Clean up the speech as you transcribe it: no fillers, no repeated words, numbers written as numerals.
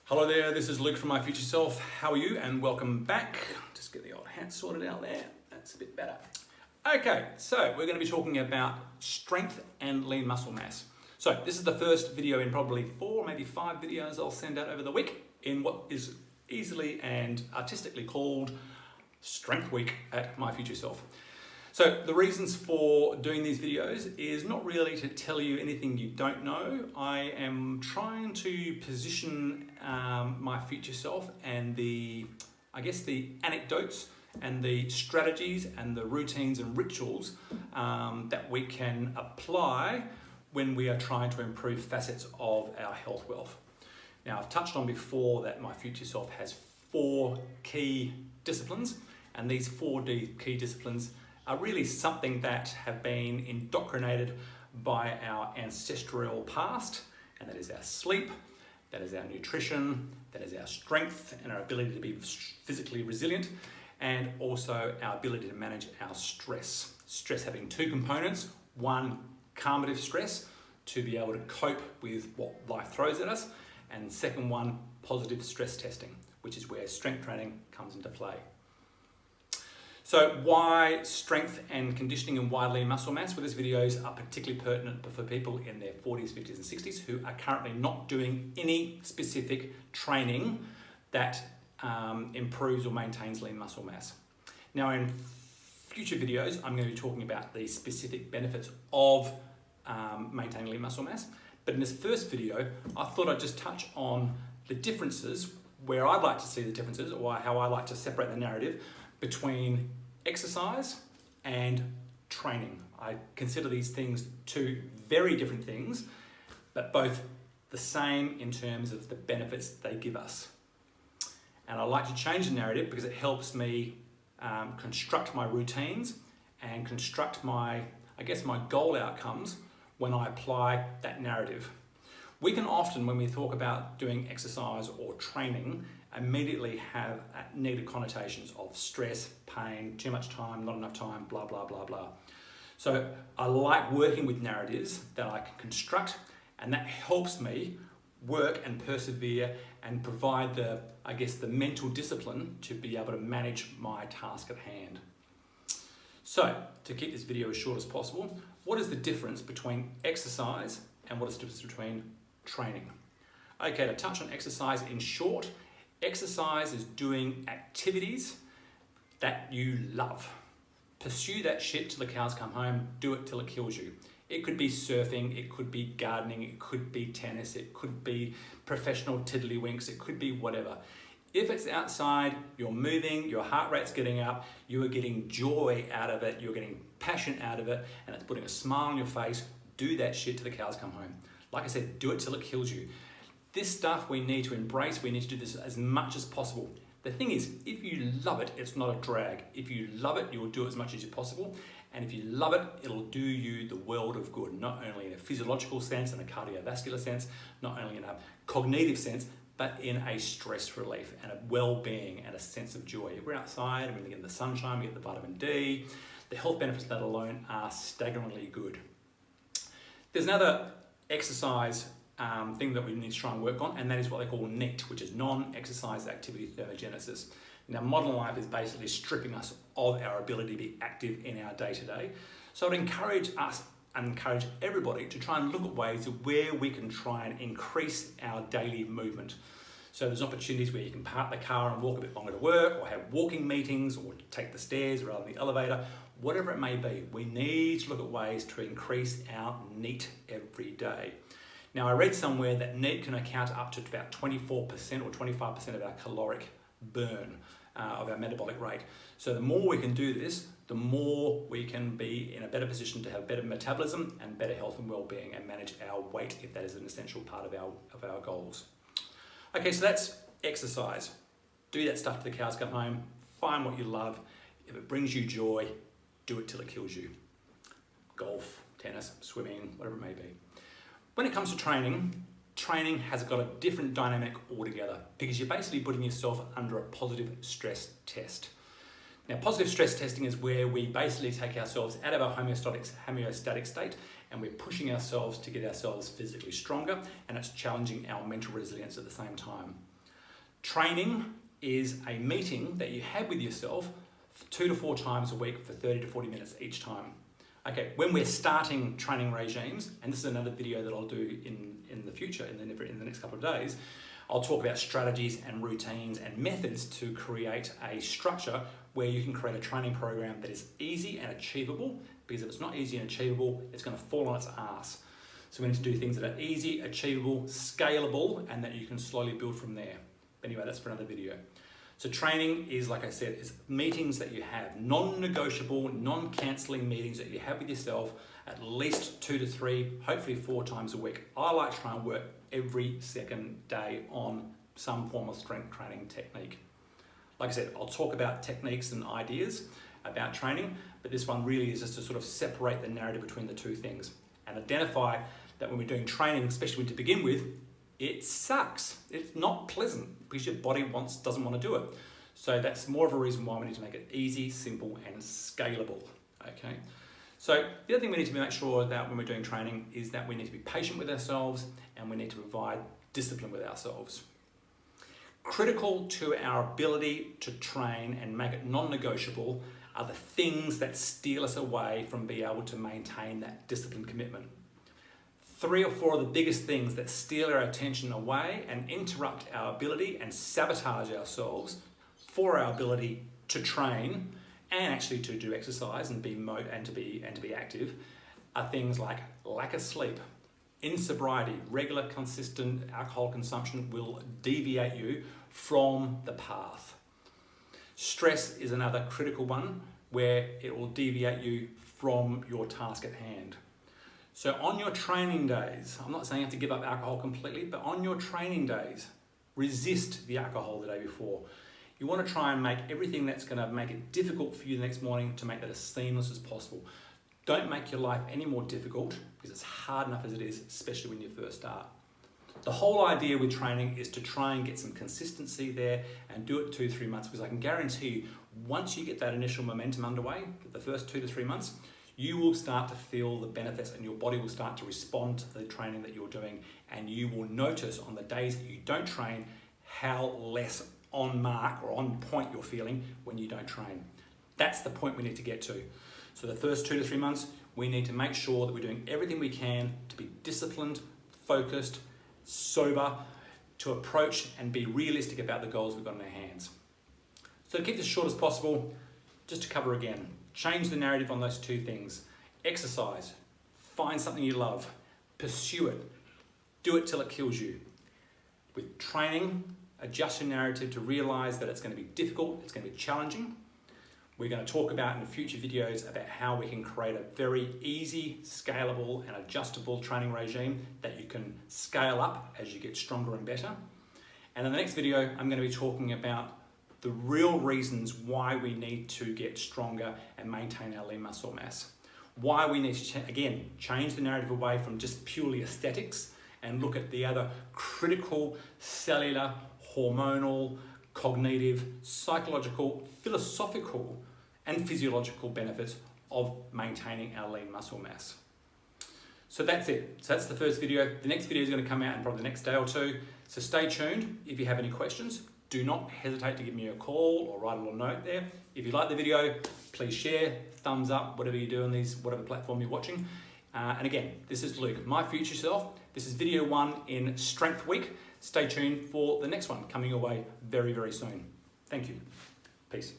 Hello there, this is Luke from My Future Self. How are you? And welcome back. Just get the old hat sorted out there. That's a bit better. Okay, so we're going to be talking about strength and lean muscle mass. So this is the first video in probably 4, maybe 5 videos I'll send out over the week in what is easily and artistically called Strength Week at My Future Self. So the reasons for doing these videos is not really to tell you anything you don't know. I am trying to position my future self and the anecdotes and the strategies and the routines and rituals that we can apply when we are trying to improve facets of our health wealth. Now, I've touched on before that my future self has 4 key disciplines, and these 4 key disciplines are really something that have been indoctrinated by our ancestral past, and that is our sleep, that is our nutrition, that is our strength and our ability to be physically resilient, and also our ability to manage our stress. Stress having 2 components: one, calmative stress to be able to cope with what life throws at us, and second one, positive stress testing, which is where strength training comes into play. So why strength and conditioning and why lean muscle mass? Well, these videos are particularly pertinent for people in their 40s, 50s and 60s who are currently not doing any specific training that improves or maintains lean muscle mass. Now, in future videos, I'm going to be talking about the specific benefits of maintaining lean muscle mass. But in this first video, I thought I'd just touch on the differences, where I'd like to see the differences, or how I like to separate the narrative between exercise and training. I consider these things 2 very different things, but both the same in terms of the benefits they give us. And I like to change the narrative because it helps me construct my routines and construct my goal outcomes when I apply that narrative. We can often, when we talk about doing exercise or training, immediately have negative connotations of stress, pain, too much time, not enough time, blah, blah, blah, blah. So I like working with narratives that I can construct, and that helps me work and persevere and provide the mental discipline to be able to manage my task at hand. So to keep this video as short as possible, what is the difference between exercise and what is the difference between training? Okay, to touch on exercise in short, exercise is doing activities that you love. Pursue that shit till the cows come home, do it till it kills you. It could be surfing, it could be gardening, it could be tennis, it could be professional tiddlywinks, it could be whatever. If it's outside, you're moving, your heart rate's getting up, you are getting joy out of it, you're getting passion out of it, and it's putting a smile on your face, do that shit till the cows come home. Like I said, do it till it kills you. This stuff we need to embrace, we need to do this as much as possible. The thing is, if you love it, it's not a drag. If you love it, you'll do it as much as possible. And if you love it, it'll do you the world of good, not only in a physiological sense and a cardiovascular sense, not only in a cognitive sense, but in a stress relief and a well-being and a sense of joy. If we're outside and we get the sunshine, we get the vitamin D, the health benefits of that alone are staggeringly good. There's another exercise thing that we need to try and work on, and that is what they call NEAT, which is non-exercise activity thermogenesis. Now, modern life is basically stripping us of our ability to be active in our day-to-day. So I'd encourage us and encourage everybody to try and look at ways of where we can try and increase our daily movement. So there's opportunities where you can park the car and walk a bit longer to work, or have walking meetings, or take the stairs rather than the elevator, whatever it may be. We need to look at ways to increase our NEAT every day. Now, I read somewhere that NEAT can account up to about 24% or 25% of our caloric burn of our metabolic rate. So the more we can do this, the more we can be in a better position to have better metabolism and better health and well-being and manage our weight if that is an essential part of our goals. Okay, so that's exercise. Do that stuff till the cows come home. Find what you love. If it brings you joy, do it till it kills you. Golf, tennis, swimming, whatever it may be. When it comes to training, training has got a different dynamic altogether because you're basically putting yourself under a positive stress test. Now, positive stress testing is where we basically take ourselves out of our homeostatic state and we're pushing ourselves to get ourselves physically stronger, and it's challenging our mental resilience at the same time. Training is a meeting that you have with yourself 2 to 4 times a week for 30 to 40 minutes each time. Okay, when we're starting training regimes, and this is another video that I'll do in the future, in the next couple of days, I'll talk about strategies and routines and methods to create a structure where you can create a training program that is easy and achievable, because if it's not easy and achievable, it's going to fall on its ass. So we need to do things that are easy, achievable, scalable, and that you can slowly build from there. But anyway, that's for another video. So training is, like I said, is meetings that you have, non-negotiable, non-cancelling meetings that you have with yourself at least 2 to 3, hopefully 4 times a week. I like to try and work every second day on some form of strength training technique. Like I said, I'll talk about techniques and ideas about training, but this one really is just to sort of separate the narrative between the two things and identify that when we're doing training, especially to begin with, it sucks. It's not pleasant because your body doesn't want to do it. So that's more of a reason why we need to make it easy, simple, and scalable. Okay. So the other thing we need to make sure that when we're doing training is that we need to be patient with ourselves and we need to provide discipline with ourselves. Critical to our ability to train and make it non-negotiable are the things that steal us away from being able to maintain that discipline commitment. 3 or 4 of the biggest things that steal our attention away and interrupt our ability and sabotage ourselves for our ability to train and actually to do exercise and to be active are things like lack of sleep, insobriety, regular consistent alcohol consumption will deviate you from the path. Stress is another critical one where it will deviate you from your task at hand. So on your training days, I'm not saying you have to give up alcohol completely, but on your training days, resist the alcohol the day before. You want to try and make everything that's going to make it difficult for you the next morning to make that as seamless as possible. Don't make your life any more difficult because it's hard enough as it is, especially when you first start. The whole idea with training is to try and get some consistency there and do it 2-3 months, because I can guarantee you, once you get that initial momentum underway, the first 2 to 3 months, you will start to feel the benefits and your body will start to respond to the training that you're doing, and you will notice on the days that you don't train how less on mark or on point you're feeling when you don't train. That's the point we need to get to. So the first 2 to 3 months, we need to make sure that we're doing everything we can to be disciplined, focused, sober, to approach and be realistic about the goals we've got in our hands. So to keep this short as possible, just to cover again, change the narrative on those 2 things. Exercise, find something you love, pursue it, do it till it kills you. With training, adjust your narrative to realize that it's going to be difficult, it's going to be challenging. We're going to talk about in future videos about how we can create a very easy, scalable and adjustable training regime that you can scale up as you get stronger and better. And in the next video, I'm going to be talking about the real reasons why we need to get stronger and maintain our lean muscle mass. Why we need to, again, change the narrative away from just purely aesthetics and look at the other critical cellular, hormonal, cognitive, psychological, philosophical, and physiological benefits of maintaining our lean muscle mass. So that's it. So that's the first video. The next video is going to come out in probably the next day or 2. So stay tuned. If you have any questions, do not hesitate to give me a call or write a little note there. If you like the video, please share, thumbs up, whatever you do on whatever platform you're watching. And again, this is Luke, my future self. This is video 1 in Strength Week. Stay tuned for the next one coming your way very, very soon. Thank you. Peace.